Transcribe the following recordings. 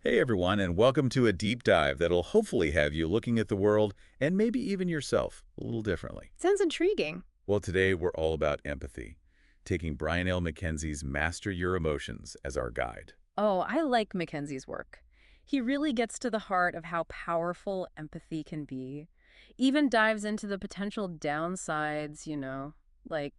Hey everyone, and welcome to a deep dive that'll hopefully have you looking at the world and maybe even yourself a little differently. Sounds intriguing. Well, today we're all about empathy, taking Brianell Mackenzie's Master Your Emotions as our guide. Oh, I like Mackenzie's work. He really gets to the heart of how powerful empathy can be. Even dives into the potential downsides, like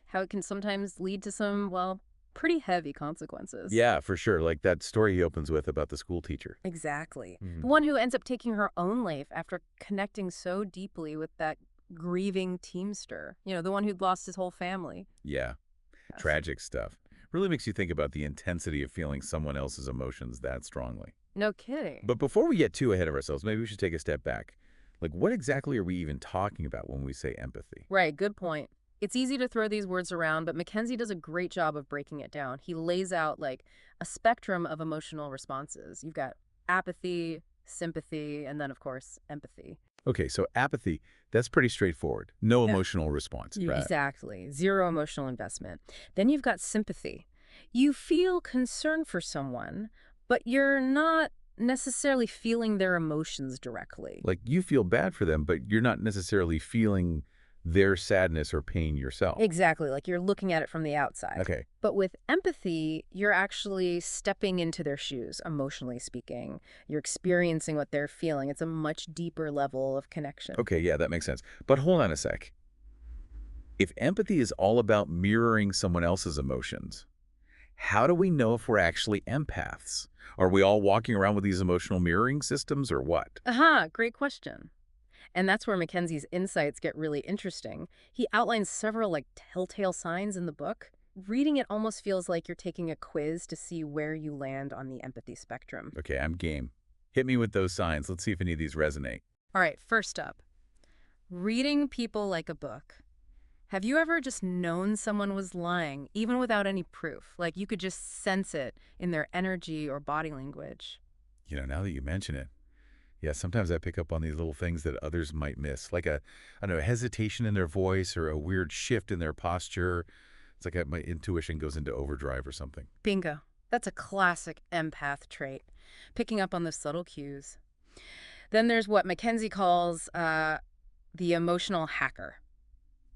how it can sometimes lead to some, well, pretty heavy consequences. Yeah, for sure, like that story he opens with about the school teacher. Exactly. Mhm. The one who ends up taking her own life after connecting so deeply with that grieving teamster, the one who'd lost his whole family. Yeah, Yes. tragic stuff. Really makes you think about the intensity of feeling someone else's emotions that strongly. No kidding. But before we get too ahead of ourselves, maybe we should take a step back. Like, what exactly are we even talking about when we say empathy? Right, good point. It's easy to throw these words around, but Mackenzie does a great job of breaking it down. He lays out like a spectrum of emotional responses. You've got apathy, sympathy, and then, of course, empathy. Okay, so apathy, that's pretty straightforward. No Yeah. emotional response, right? Exactly. Zero emotional investment. Then you've got sympathy. You feel concern for someone, but you're not necessarily feeling their emotions directly. Like you feel bad for them, but you're not necessarily feeling their sadness or pain yourself. Exactly, like you're looking at it from the outside. Okay. But with empathy, you're actually stepping into their shoes, emotionally speaking. You're experiencing what they're feeling. It's a much deeper level of connection. Okay, yeah, that makes sense. But hold on a sec. If empathy is all about mirroring someone else's emotions, how do we know if we're actually empaths? Are we all walking around with these emotional mirroring systems or what? Aha, great question. And that's where Mackenzie's insights get really interesting. He outlines several like telltale signs in the book. Reading it almost feels like you're taking a quiz to see where you land on the empathy spectrum. Okay, I'm game. Hit me with those signs. Let's see if any of these resonate. All right, first up, reading people like a book. Have you ever just known someone was lying, even without any proof? Like you could just sense it in their energy or body language. Now that you mention it, yeah, sometimes I pick up on these little things that others might miss, like I don't know, hesitation in their voice or a weird shift in their posture. It's like my intuition goes into overdrive or something. Bingo. That's a classic empath trait, picking up on the subtle cues. Then there's what Mackenzie calls the emotional hacker.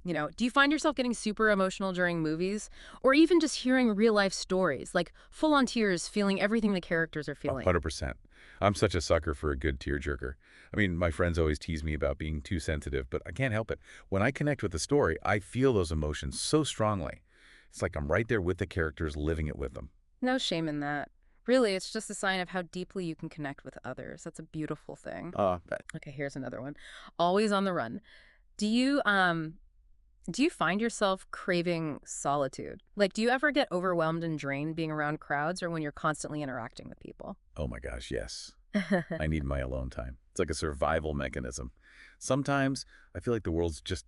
Do you find yourself getting super emotional during movies or even just hearing real life stories, like full on tears, feeling everything the characters are feeling? 100%. I'm such a sucker for a good tearjerker. I mean, my friends always tease me about being too sensitive, but I can't help it. When I connect with the story, I feel those emotions so strongly. It's like I'm right there with the characters, living it with them. No shame in that. Really, it's just a sign of how deeply you can connect with others. That's a beautiful thing. But Okay, here's another one. Always on the run. Do you do you find yourself craving solitude? Like do you ever get overwhelmed and drained being around crowds or when you're constantly interacting with people? oh my gosh, yes. I need my alone time. It's like a survival mechanism. Sometimes I feel like the world's just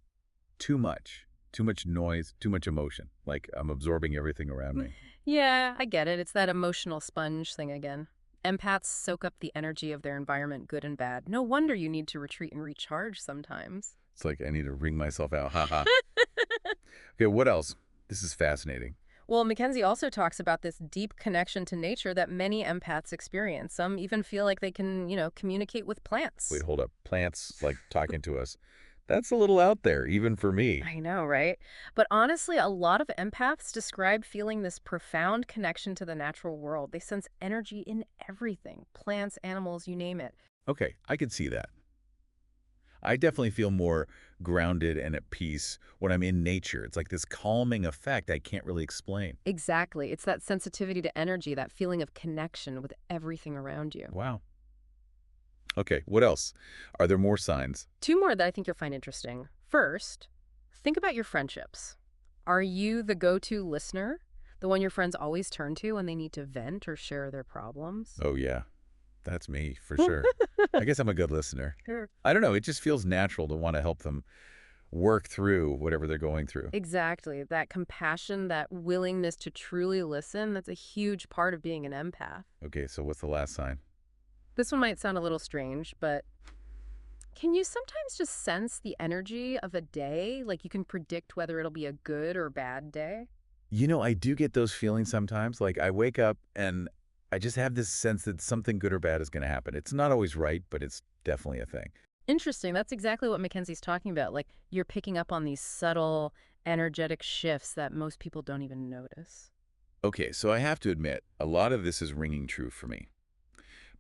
too much noise, too much emotion. Like I'm absorbing everything around me. Yeah, I get it. It's that emotional sponge thing again. Empaths soak up the energy of their environment, good and bad. No wonder you need to retreat and recharge sometimes. It's like I need to wring myself out. Haha. Okay, what else? This is fascinating. Well, Mackenzie also talks about this deep connection to nature that many empaths experience. Some even feel like they can, communicate with Wait, plants. hold up. Plants like talking to us. That's a little out there, even for me. I know, right? But honestly, a lot of empaths describe feeling this profound connection to the natural world. They sense energy in everything plants, animals, you name it. Okay, I could see that. I definitely feel more grounded and at peace when I'm in nature. It's like this calming effect I can't really explain. Exactly. It's that sensitivity to energy, that feeling of connection with everything around you. Wow. Okay, what else? Are there more signs? Two more that I think you'll find interesting. First, think about your friendships. Are you the go to listener? The one your friends always turn to when they need to vent or share their problems? Oh, yeah. That's me, for sure. I guess I'm a good listener. Sure. I don't know. It just feels natural to want to help them work through whatever they're going through. Exactly. That compassion, that willingness to truly listen, that's a huge part of being an empath. Okay, so what's the last sign? This one might sound a little strange, but can you sometimes just sense the energy of a day? Like you can predict whether it'll be a good or bad day? I do get those feelings sometimes. Like I wake up and I just have this sense that something good or bad is going to happen. It's not always right, but it's definitely a thing. Interesting. That's exactly what Mackenzie's talking about. Like, you're picking up on these subtle, energetic shifts that most people don't even notice. Okay, so I have to admit, a lot of this is ringing true for me.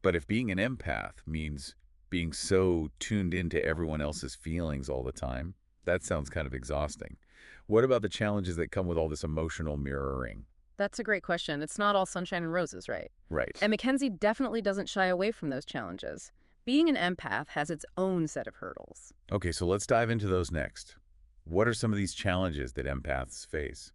But if being an empath means being so tuned into everyone else's feelings all the time, that sounds kind of exhausting. What about the challenges that come with all this emotional mirroring? That's a great question. It's not all sunshine and roses, right? Right. And Mackenzie definitely doesn't shy away from those challenges. Being an empath has its own set of hurdles. Okay, so let's dive into those next. What are some of these challenges that empaths face?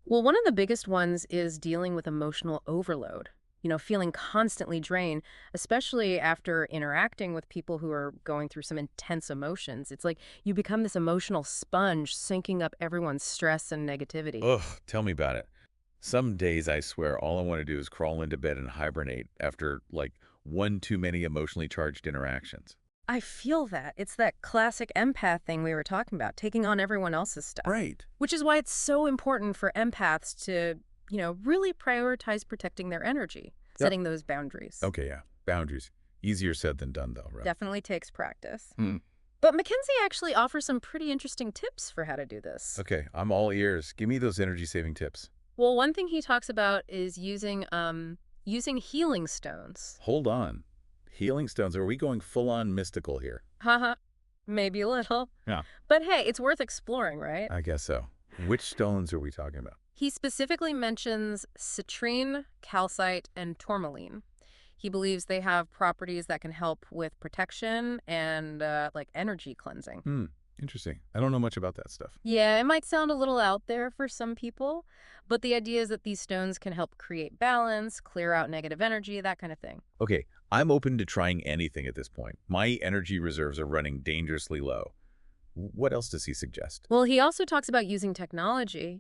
Well, one of the biggest ones is dealing with emotional overload. Feeling constantly drained, especially after interacting with people who are going through some intense emotions. It's like you become this emotional sponge, sinking up everyone's stress and negativity. Ugh, tell me about it. Some days I swear all I want to do is crawl into bed and hibernate after like one too many emotionally charged interactions. I feel that. It's that classic empath thing we were talking about, taking on everyone else's stuff. Right. Which is why it's so important for empaths to, really prioritize protecting their energy, Yep. setting those boundaries. Okay, yeah. Boundaries. Easier said than done, though, right? Definitely takes practice. Hmm. But Mackenzie actually offers some pretty interesting tips for how to do this. Okay, I'm all ears. Give me those energy-saving tips. Well, one thing he talks about is using healing stones. Hold on. Healing stones. Are we going full-on mystical here? Haha, maybe a little. Yeah. But hey, it's worth exploring, right? I guess so. Which stones are we talking about? He specifically mentions citrine, calcite, and tourmaline. He believes they have properties that can help with protection and like energy cleansing. Hmm. Interesting. I don't know much about that stuff. Yeah, it might sound a little out there for some people, but the idea is that these stones can help create balance, clear out negative energy, that kind of thing. Okay, I'm open to trying anything at this point. My energy reserves are running dangerously low. What else does he suggest? Well, he also talks about using technology.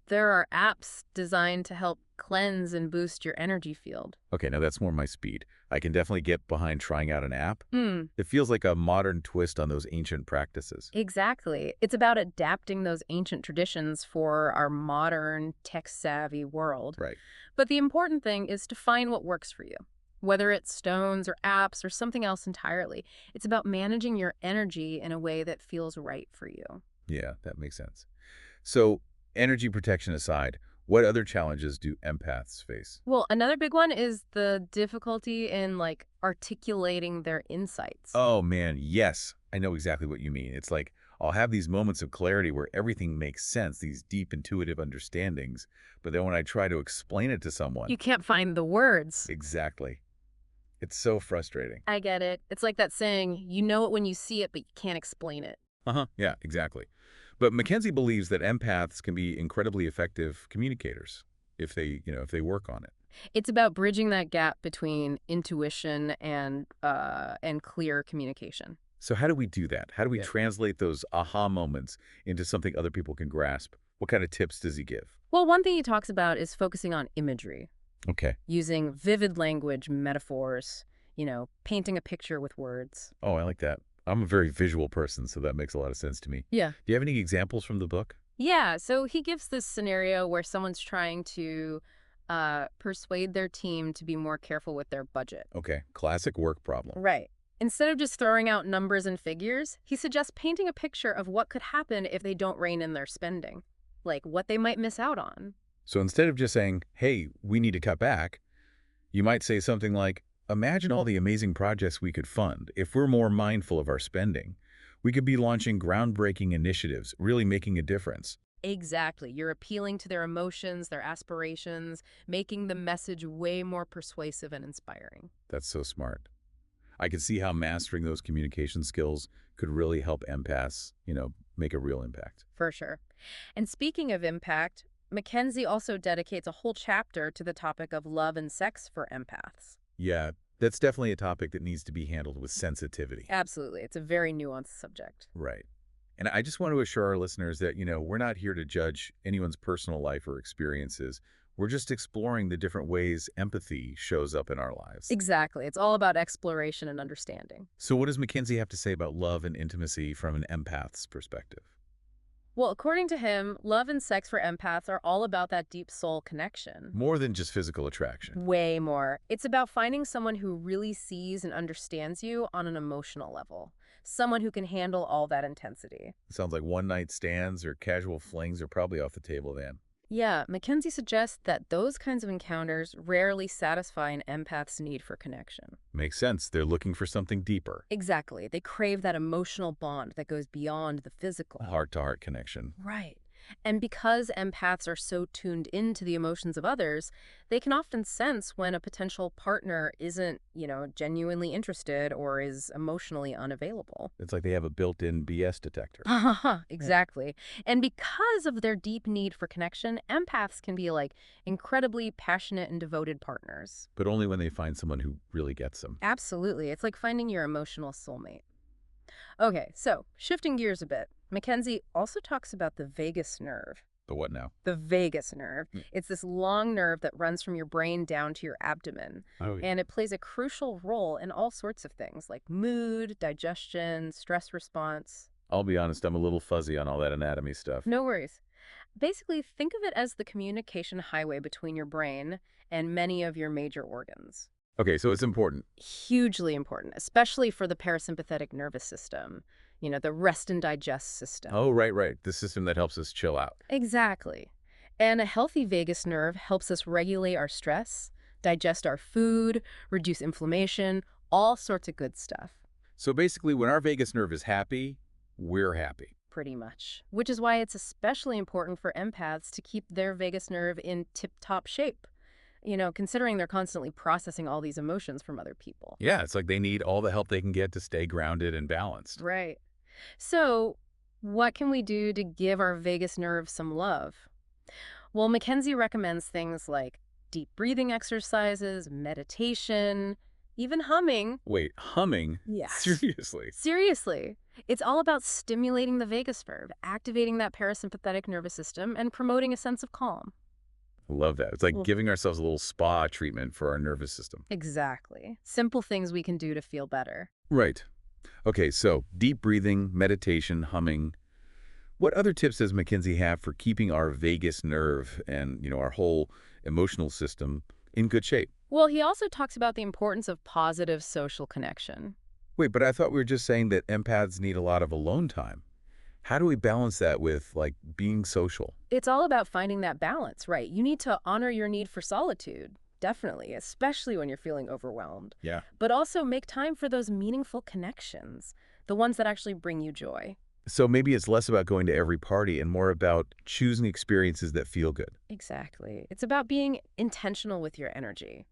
There are apps designed to help cleanse and boost your energy field. Okay, now that's more my speed. I can definitely get behind trying out an app. Hmm, It feels like a modern twist on those ancient practices. exactly. It's about adapting those ancient traditions for our modern, tech-savvy world. Right. But the important thing is to find what works for you. Whether it's stones or apps or something else entirely, it's about managing your energy in a way that feels right for you. Yeah, that makes sense. So, energy protection aside, what other challenges do empaths face? Well, another big one is the difficulty in like articulating their insights. Oh man, yes. I know exactly what you mean. It's like I'll have these moments of clarity where everything makes sense, these deep intuitive understandings, but then when I try to explain it to someone, You can't find the words. exactly. It's so frustrating. I get it. It's like that saying, you know it when you see it, but you can't explain it. Uh-huh. Yeah, exactly. But Mackenzie believes that empaths can be incredibly effective communicators if they work on it. It's about bridging that gap between intuition and clear communication. So how do we do that? How do we Yeah. translate those aha moments into something other people can grasp? What kind of tips does he give? Well, one thing he talks about is focusing on imagery, Okay. using vivid language, metaphors, painting a picture with words. Oh, I like that. I'm a very visual person, so that makes a lot of sense to me. Yeah. Do you have any examples from the book? Yeah, so he gives this scenario where someone's trying to persuade their team to be more careful with their budget. Okay. Classic work problem. Right. Instead of just throwing out numbers and figures, he suggests painting a picture of what could happen if they don't rein in their spending, like what they might miss out on. So instead of just saying, hey, we need to cut back, you might say something like, imagine all the amazing projects we could fund if we're more mindful of our spending. We could be launching groundbreaking initiatives, really making a difference. Exactly. You're appealing to their emotions, their aspirations, making the message way more persuasive and inspiring. That's so smart. I can see how mastering those communication skills could really help empaths, make a real impact. For sure. And speaking of impact, Mackenzie also dedicates a whole chapter to the topic of love and sex for empaths. Yeah, that's definitely a topic that needs to be handled with sensitivity. Absolutely. It's a very nuanced subject. Right. And I just want to assure our listeners that, we're not here to judge anyone's personal life or experiences. We're just exploring the different ways empathy shows up in our lives. Exactly. It's all about exploration and understanding. So what does Mackenzie have to say about love and intimacy from an empath's perspective? Well, according to him, love and sex for empaths are all about that deep soul connection. More than just physical attraction. Way more. It's about finding someone who really sees and understands you on an emotional level. Someone who can handle all that intensity. Sounds like one-night stands or casual flings are probably off the table then. Yeah, Mackenzie suggests that those kinds of encounters rarely satisfy an empath's need for connection. Makes sense. They're looking for something deeper. Exactly. They crave that emotional bond that goes beyond the physical. A heart-to-heart connection. Right. And because empaths are so tuned into the emotions of others, they can often sense when a potential partner isn't, genuinely interested or is emotionally unavailable. It's like they have a built-in BS detector. Exactly. And because of their deep need for connection, empaths can be like incredibly passionate and devoted partners. But only when they find someone who really gets them. Absolutely. It's like finding your emotional soulmate. Okay, so shifting gears a bit, Mackenzie also talks about the vagus nerve. But what now? The vagus nerve. Mm. It's this long nerve that runs from your brain down to your abdomen. Oh, yeah. And it plays a crucial role in all sorts of things like mood, digestion, stress response. I'll be honest, I'm a little fuzzy on all that anatomy stuff. No worries. Basically, think of it as the communication highway between your brain and many of your major organs. Okay, so it's important. Hugely important, especially for the parasympathetic nervous system, the rest and digest system. Oh, right. The system that helps us chill out. Exactly. And a healthy vagus nerve helps us regulate our stress, digest our food, reduce inflammation, all sorts of good stuff, So basically, when our vagus nerve is happy, we're happy. pretty much. Which is why it's especially important for empaths to keep their vagus nerve in tip-top shape, considering they're constantly processing all these emotions from other people. Yeah, it's like they need all the help they can get to stay grounded and balanced. Right. So, what can we do to give our vagus nerve some love? Well, Mackenzie recommends things like deep breathing exercises, meditation, even humming. Wait, humming? Yes. Seriously? Seriously. It's all about stimulating the vagus nerve, activating that parasympathetic nervous system, and promoting a sense of calm. Love that. It's like Well, giving ourselves a little spa treatment for our nervous system. exactly. Simple things we can do to feel better. Right. Okay, so deep breathing, meditation, humming. What other tips does Mackenzie have for keeping our vagus nerve and, our whole emotional system in good shape? Well, he also talks about the importance of positive social connection. Wait, but I thought we were just saying that empaths need a lot of alone time. How do we balance that with, like, being social? It's all about finding that balance, right? You need to honor your need for solitude, definitely, especially when you're feeling overwhelmed. Yeah. But also make time for those meaningful connections, the ones that actually bring you joy. So maybe it's less about going to every party and more about choosing experiences that feel good. Exactly. It's about being intentional with your energy.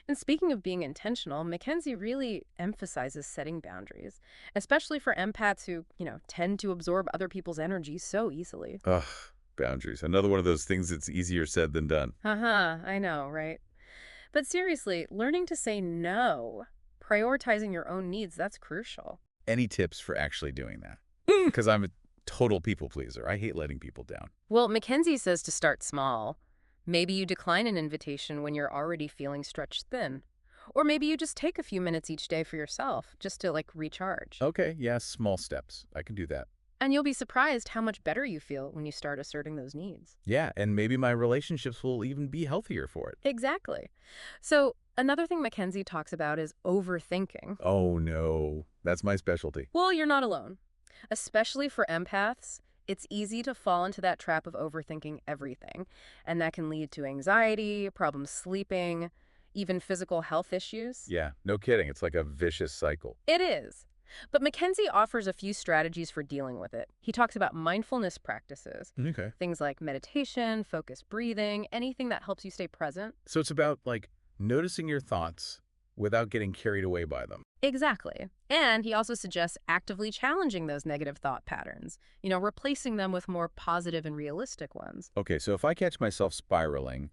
And speaking of being intentional, Mackenzie really emphasizes setting boundaries, especially for empaths who, tend to absorb other people's energy so easily. Ugh, boundaries. Another one of those things that's easier said than done. Haha, I know, right? But seriously, learning to say no, prioritizing your own needs, that's crucial. Any tips for actually doing that? Because I'm a total people pleaser. I hate letting people down. Well, Mackenzie says to start small. Maybe you decline an invitation when you're already feeling stretched thin. Or maybe you just take a few minutes each day for yourself, just to recharge. Okay, yeah, small steps. I can do that. And you'll be surprised how much better you feel when you start asserting those needs. Yeah, and maybe my relationships will even be healthier for it. Exactly. So, another thing Mackenzie talks about is overthinking. Oh, no. That's my specialty. Well, you're not alone. Especially for empaths, it's easy to fall into that trap of overthinking everything. And that can lead to anxiety, problems sleeping, even physical health issues. Yeah, no kidding. It's like a vicious cycle. It is. But Mackenzie offers a few strategies for dealing with it. He talks about mindfulness practices, Okay. things like meditation, focused breathing, anything that helps you stay present. So it's about, noticing your thoughts without getting carried away by them. Exactly. And he also suggests actively challenging those negative thought patterns, replacing them with more positive and realistic ones. Okay, so if I catch myself spiraling,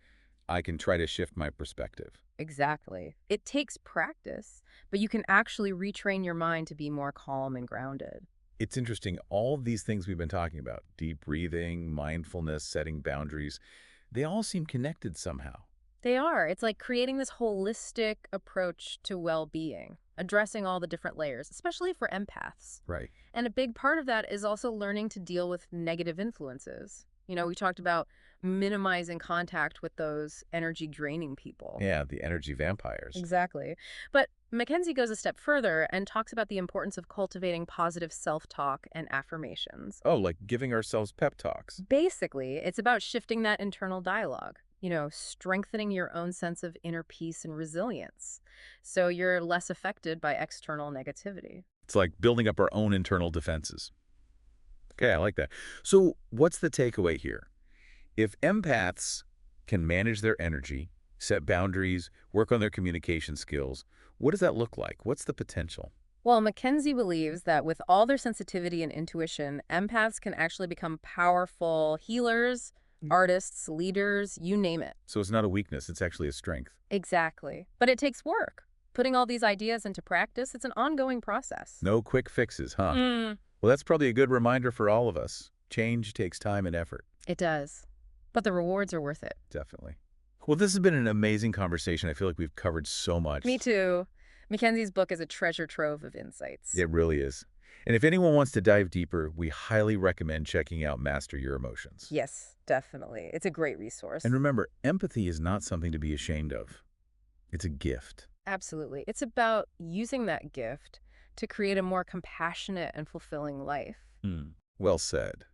I can try to shift my perspective. Exactly. It takes practice, but you can actually retrain your mind to be more calm and grounded. It's interesting, all these things we've been talking about, deep breathing, mindfulness, setting boundaries, they all seem connected somehow. They are. It's like creating this holistic approach to well-being, addressing all the different layers, especially for empaths. Right. And a big part of that is also learning to deal with negative influences. We talked about minimizing contact with those energy draining people. Yeah, the energy vampires. Exactly. But Mackenzie goes a step further and talks about the importance of cultivating positive self-talk and affirmations. Oh, like giving ourselves pep talks. Basically, it's about shifting that internal dialogue, strengthening your own sense of inner peace and resilience so you're less affected by external negativity. It's like building up our own internal defenses. Okay, I like that. So what's the takeaway here? If empaths can manage their energy, set boundaries, work on their communication skills, what does that look like? What's the potential? Well, Mackenzie believes that with all their sensitivity and intuition, empaths can actually become powerful healers, artists, leaders, you name it. So it's not a weakness, it's actually a strength. Exactly. But it takes work. Putting all these ideas into practice, it's an ongoing process. No quick fixes, huh? Mm, Well, that's probably a good reminder for all of us. Change takes time and effort. it does. But the rewards are worth it. Definitely. Well, this has been an amazing conversation. I feel like we've covered so much. Me too. Mackenzie's book is a treasure trove of insights. It really is. And if anyone wants to dive deeper, we highly recommend checking out Master Your Emotions. Yes, definitely. It's a great resource. And remember, empathy is not something to be ashamed of. It's a gift. Absolutely. It's about using that gift to create a more compassionate and fulfilling life. Well said.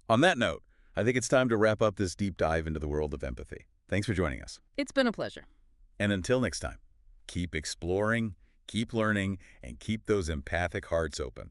On that note, I think it's time to wrap up this deep dive into the world of empathy. Thanks for joining us. It's been a pleasure. And until next time, keep exploring, keep learning, and keep those empathic hearts open.